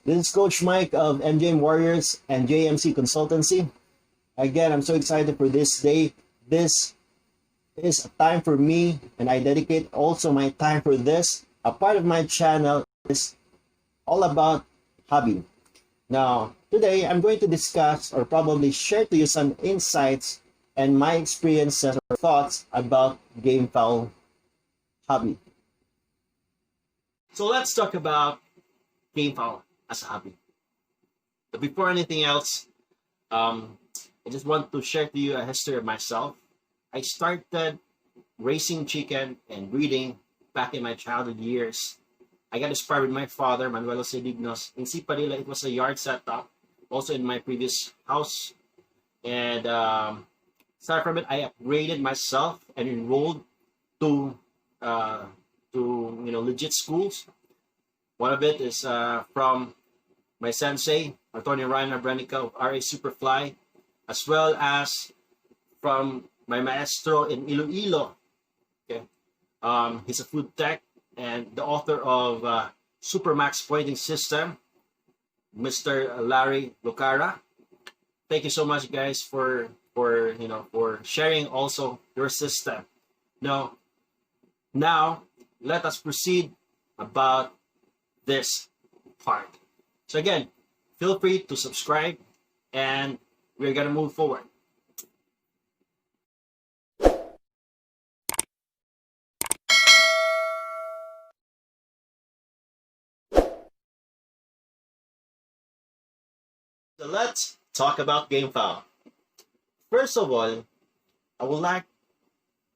This is Coach Mike of MJM Warriors and JMC Consultancy. Again, I'm so excited for this day. This is a time for me, and I dedicate also my time for this. A part of my channel is all about hobby. Now, today I'm going to discuss or probably share to you some insights and my experiences or thoughts about Gamefowl Hobby. So let's talk about Gamefowl as a hobby. But before anything else, I just want to share to you a history of myself. I started raising chicken and breeding back in my childhood years. I got inspired with my father, Manuel Sedignos. In Sipadilla, it was a yard setup, also in my previous house. And aside from it, I upgraded myself and enrolled to legit schools. One of it is from my sensei, Antonio Ryan Abranica of RA Superfly, as well as from my maestro in Iloilo. Okay, he's a food tech and the author of Supermax Pointing System, Mr. Larry Lucara. Thank you so much, guys, for sharing also your system. Now let us proceed about this part. So again, feel free to subscribe and we're gonna move forward. So let's talk about Gamefowl. First of all, I would like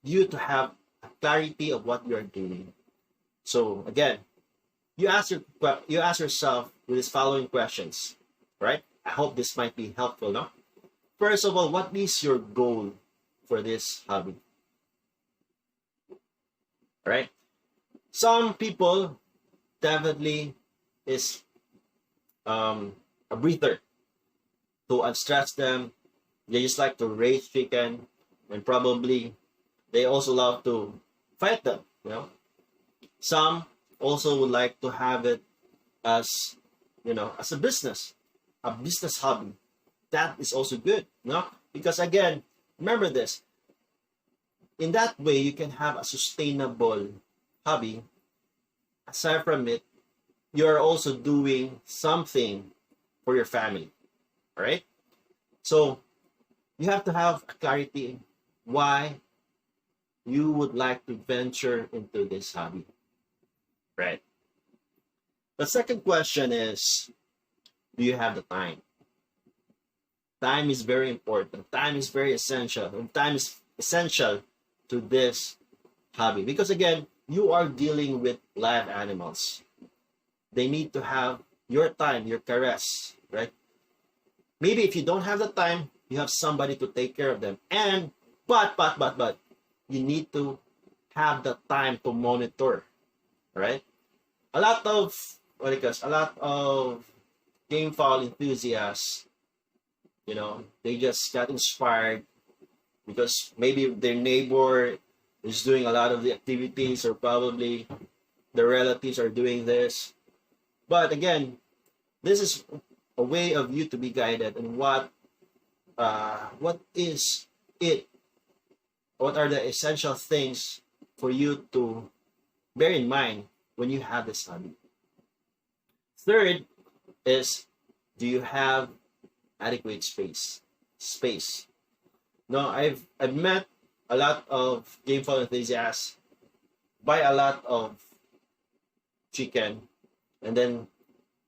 you to have a clarity of what you're doing. So again, you ask yourself with these following questions, right? I hope this might be helpful, no? First of all, what is your goal for this hobby? All right? Some people definitely is a breather. To unstress them, they just like to raise chicken, and probably they also love to fight them, Some also would like to have it as as a business hobby. That is also good, because again, remember this, in that way you can have a sustainable hobby. Aside from it, you're also doing something for your family. All right, so you have to have a clarity why you would like to venture into this hobby. Right. The second question is, do you have the time? Time is very important. Time is very essential. And time is essential to this hobby. Because again, you are dealing with live animals. They need to have your time, your caress, right? Maybe if you don't have the time, you have somebody to take care of them. And, but, you need to have the time to monitor, right? A lot of gamefowl enthusiasts, they just got inspired because maybe their neighbor is doing a lot of the activities, or probably the relatives are doing this. But again, this is a way of you to be guided and what is it? What are the essential things for you to bear in mind when you have this hobby? Third is, do you have adequate space? No, I've met a lot of gamefowl enthusiasts buy a lot of chicken and then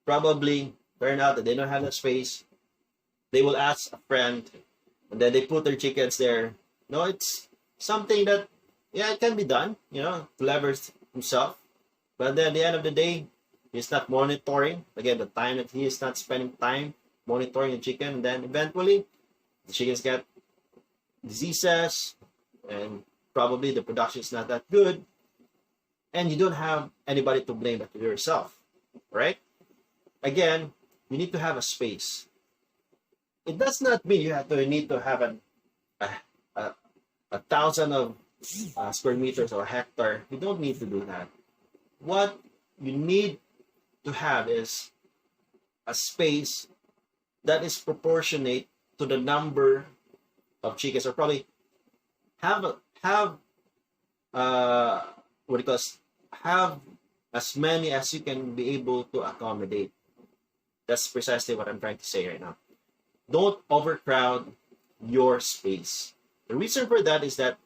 probably turn out that they don't have the space. They will ask a friend and then they put their chickens there. No, it's something that, it can be done, to leverage himself. But then at the end of the day, he's not monitoring. Again, the time that he is not spending time monitoring the chicken, and then eventually the chickens get diseases and probably the production is not that good. And you don't have anybody to blame but yourself, right? Again, you need to have a space. It does not mean you need to have a 1,000 of square meters or a hectare. You don't need to do that. What you need to have is a space that is proportionate to the number of chickens, or probably have what do you call it? Have as many as you can be able to accommodate. That's precisely what I'm trying to say right now. Don't overcrowd your space. The reason for that is that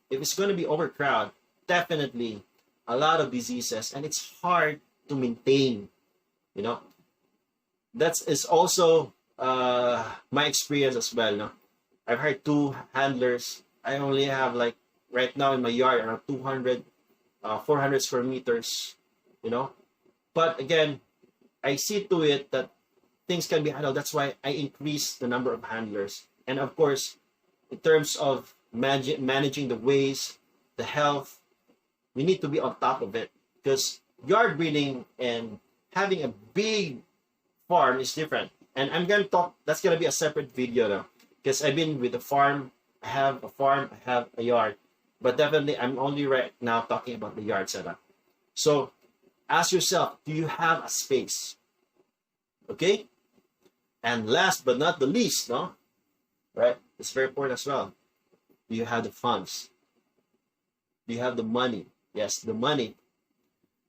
if it's going to be overcrowded, definitely a lot of diseases, and it's hard to maintain. You know, that is also my experience as well. No, I've hired 2 handlers. I only have like right now in my yard around 200, 400 square meters. You know, but again, I see to it that things can be handled. That's why I increase the number of handlers. And of course, in terms of managing the waste, the health, we need to be on top of it, because yard breeding and having a big farm is different. And I'm going to talk, that's going to be a separate video now, because I've been with a farm. I have a farm, I have a yard, but definitely I'm only right now talking about the yard setup. So ask yourself, do you have a space? Okay? And last but not the least, no? Right? It's very important as well. Do you have the funds? Do you have the money? Yes, the money.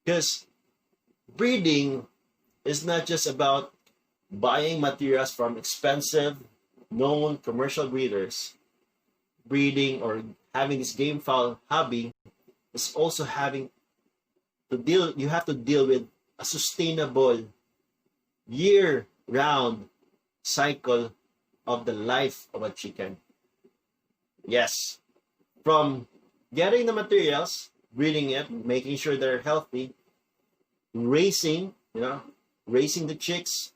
Because breeding is not just about buying materials from expensive, known commercial breeders. Breeding or having this gamefowl hobby is also having to deal, you have to deal with a sustainable year-round cycle of the life of a chicken. Yes, from getting the materials, breeding it, making sure they're healthy, raising the chicks,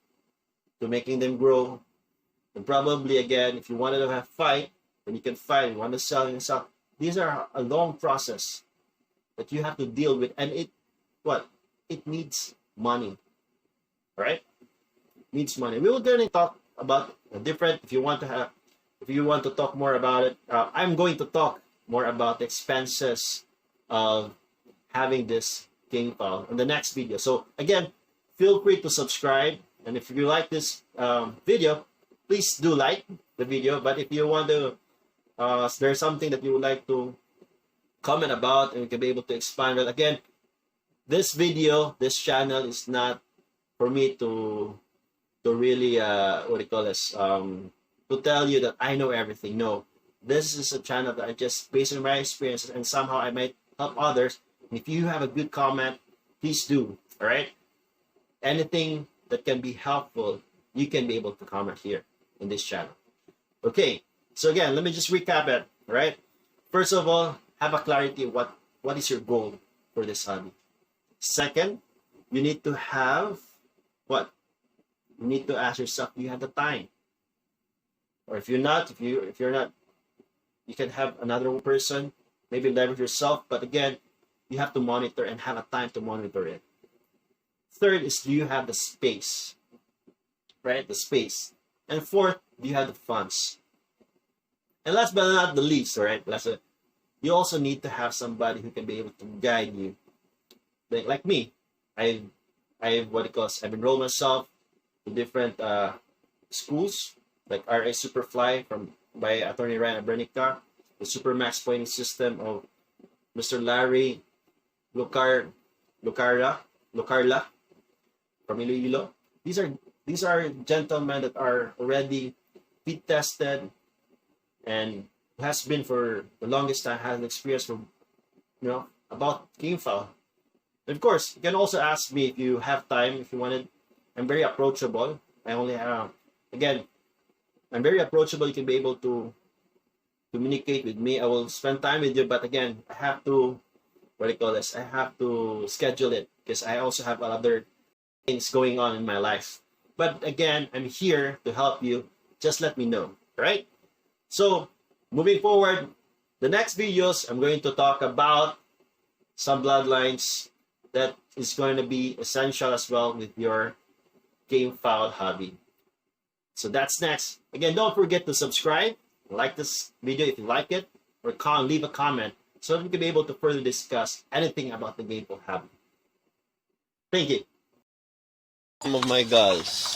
to making them grow, and probably again, if you wanted to have fight, then you can fight. You want to sell yourself. These are a long process that you have to deal with, and it needs money, right? Needs money. We will going to talk about a different. If you want to talk more about it, I'm going to talk more about the expenses of having this gamefowl in the next video. So again, feel free to subscribe, and if you like this video, please do like the video. But if you want to, there's something that you would like to comment about, and we can be able to expand. Well, again, this video, this channel is not for me to really to tell you that I know everything. No, this is a channel that I just based on my experiences, and somehow I might help others. And if you have a good comment, please do. All right, anything that can be helpful, you can be able to comment here in this channel. Okay, so again, let me just recap it. All right, first of all, have a clarity what is your goal for this hobby. Second, you need to have what? You need to ask yourself, do you have the time? Or if you're not, you can have another person, maybe leverage yourself, but again, you have to monitor and have a time to monitor it. Third is, do you have the space? Right? The space. And fourth, do you have the funds? And last but not the least, all right? You also need to have somebody who can be able to guide you. Like me, I've enrolled myself to different schools, like RA Superfly by Attorney Ryan Abernica, the Supermax pointing system of Mr. Larry Lucarla from Iloilo. These are gentlemen that are already feed tested and has been for the longest time, has experience from about gamefowl. And of course, you can also ask me if you have time, if you wanted. I'm very approachable. I only have, again, I'm very approachable. You can be able to communicate with me. I will spend time with you, but again, I have to, I have to schedule it, because I also have other things going on in my life. But again, I'm here to help you. Just let me know, right? So, moving forward, the next videos, I'm going to talk about some bloodlines that is going to be essential as well with your gamefowl hobby. So that's next. Again, don't forget to subscribe, like this video if you like it, or leave a comment so that we can be able to further discuss anything about the gamefowl hobby. Thank you. Some of my gulls.